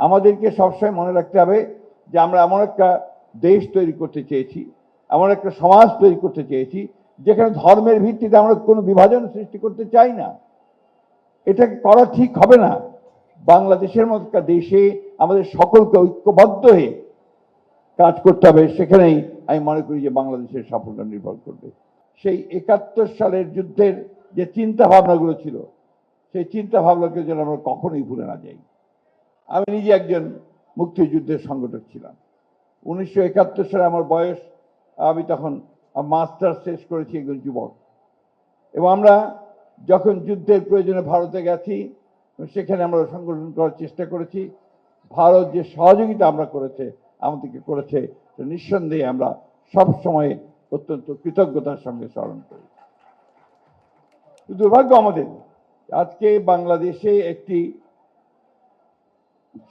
আমাদেরকে সবসময় মনে রাখতে হবে যে আমরা এমন একটা দেশ তৈরি করতে চেয়েছি, এমন একটা সমাজ তৈরি করতে চেয়েছি যেখানে ধর্মের ভিত্তিতে আমরা কোনো বিভাজন সৃষ্টি করতে চাই না। এটাকে করা ঠিক হবে না। বাংলাদেশের মতো একটা দেশে আমাদের সকলকে ঐক্যবদ্ধ হয়ে কাজ করতে হবে। সেখানেই আমি মনে করি যে বাংলাদেশের সাফল্য নির্ভর করবে। সেই ৭১ সালের যুদ্ধের যে চিন্তা ভাবনাগুলো ছিল, সেই চিন্তা ভাবনাকে যেন আমরা কখনোই ভুলে না যাই। আমি নিজে একজন মুক্তিযুদ্ধের সংগঠক ছিলাম। ১৯৭১ সালে আমার বয়স, আমি তখন মাস্টার্স শেষ করেছি, একজন যুবক। এবং আমরা যখন যুদ্ধের প্রয়োজনে ভারতে গেছি, সেখানে আমরা সংগঠন করার চেষ্টা করেছি। ভারত যে সহযোগিতা আমরা আমাদেরকে করেছে, নিঃসন্দেহে আমরা সবসময় অত্যন্ত কৃতজ্ঞতার সঙ্গে স্মরণ করি। দুর্ভাগ্য আমাদের, আজকে বাংলাদেশে একটি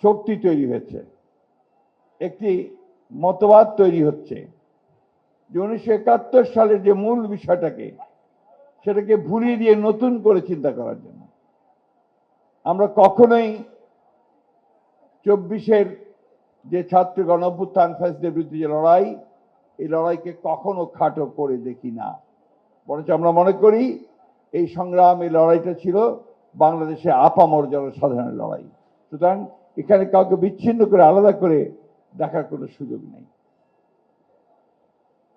শক্তি তৈরি হয়েছে, একটি মতবাদ তৈরি হচ্ছে যে ১৯৭১ সালের যে মূল বিষয়টাকে, সেটাকে ভুলিয়ে দিয়ে নতুন করে চিন্তা করার জন্য। আমরা কখনোই ২৪-এর যে ছাত্র গণঅভ্যুত্থান, ফ্যাসিস্টদের বিরুদ্ধে যে লড়াই, এই লড়াইকে কখনো খাটো করে দেখি না। বরঞ্চ আমরা মনে করি এই সংগ্রাম, এই লড়াইটা ছিল বাংলাদেশে আপামর জনসাধারণের লড়াই। সুতরাং এখানে কাউকে বিচ্ছিন্ন করে আলাদা করে দেখার কোনো সুযোগ নেই।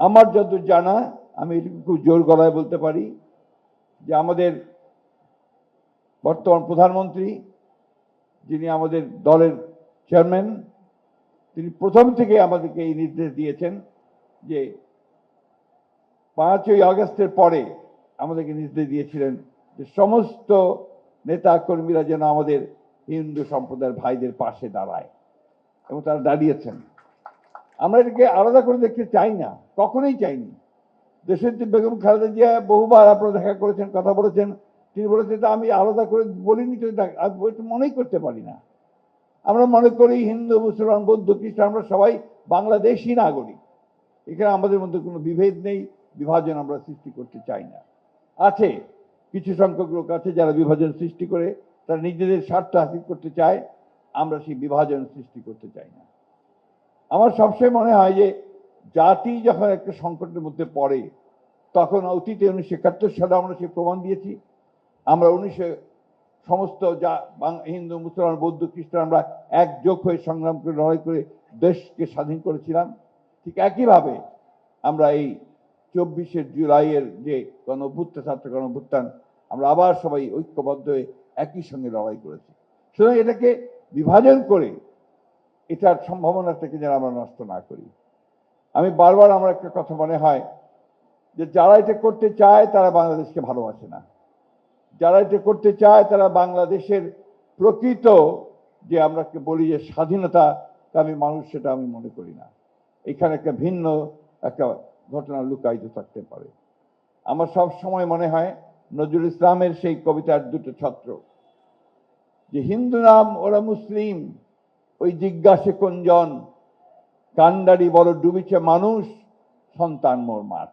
আমার যতদূর জানা, আমি এটুকু খুব জোর গলায় বলতে পারি যে আমাদের বর্তমান প্রধানমন্ত্রী, যিনি আমাদের দলের চেয়ারম্যান, তিনি প্রথম থেকে আমাদেরকে এই নির্দেশ দিয়েছেন যে ৫ই আগস্টের পরে আমাদেরকে নির্দেশ দিয়েছিলেন যে সমস্ত নেতা কর্মীরা যেন আমাদের হিন্দু সম্প্রদায়ের ভাইদের পাশে দাঁড়ায়, এবং তারা দাঁড়িয়েছেন। আমরা এটাকে আলাদা করে দেখতে চাই না, কখনোই চাইনি। দেশনেত্রী বেগম খালেদা জিয়া বহুবার আপনারা দেখা করেছেন, কথা বলেছেন, তিনি বলেছেন যে আমি আলাদা করে বলিনি, তো মনেই করতে পারি না। আমরা মনে করি হিন্দু, মুসলমান, বৌদ্ধ, খ্রিস্টান আমরা সবাই বাংলাদেশি নাগরিক। এখানে আমাদের মধ্যে কোনো বিভেদ নেই, বিভাজন আমরা সৃষ্টি করতে চাই না। আছে কিছু সংখ্যক লোক আছে যারা বিভাজন সৃষ্টি করে তারা নিজেদের স্বার্থ হাসিল করতে চায়, আমরা সেই বিভাজন সৃষ্টি করতে চাই না। আমার সবসময় মনে হয় যে জাতি যখন একটা সংকটের মধ্যে পড়ে, তখন অতীতে ১৯৭১ সালে আমরা সেই প্রমাণ দিয়েছি। আমরা সমস্ত হিন্দু, মুসলমান, বৌদ্ধ, খ্রিস্টান আমরা একযোগ হয়ে সংগ্রাম করে লড়াই করে দেশকে স্বাধীন করেছিলাম। ঠিক একইভাবে আমরা এই ২৪শে জুলাইয়ের যে ছাত্র গণঅভ্যুত্থান, আমরা আবার সবাই ঐক্যবদ্ধ হয়ে একই সঙ্গে লড়াই করেছি। সুতরাং এটাকে বিভাজন করে এটার সম্ভাবনাটাকে যেন আমরা নষ্ট না করি। আমি বারবার আমার একটা কথা মনে হয় যে যারা এটা করতে চায় তারা বাংলাদেশকে ভালোবাসে না। যারা এটা করতে চায় তারা বাংলাদেশের প্রকৃত যে আমরা বলি যে স্বাধীনতাকামী মানুষ, সেটা আমি মনে করি না। এখানে একটা ভিন্ন একটা ঘটনা লুকায়িত থাকতে পারে। আমার সব সময় মনে হয় নজরুল ইসলামের সেই কবিতার দুটো ছত্র, যে হিন্দু নাম ওরা মুসলিম, ওই জিজ্ঞাসে কোনজন, কান্ডারি বড় ডুবিছে মানুষ, সন্তান মোর মাঠ।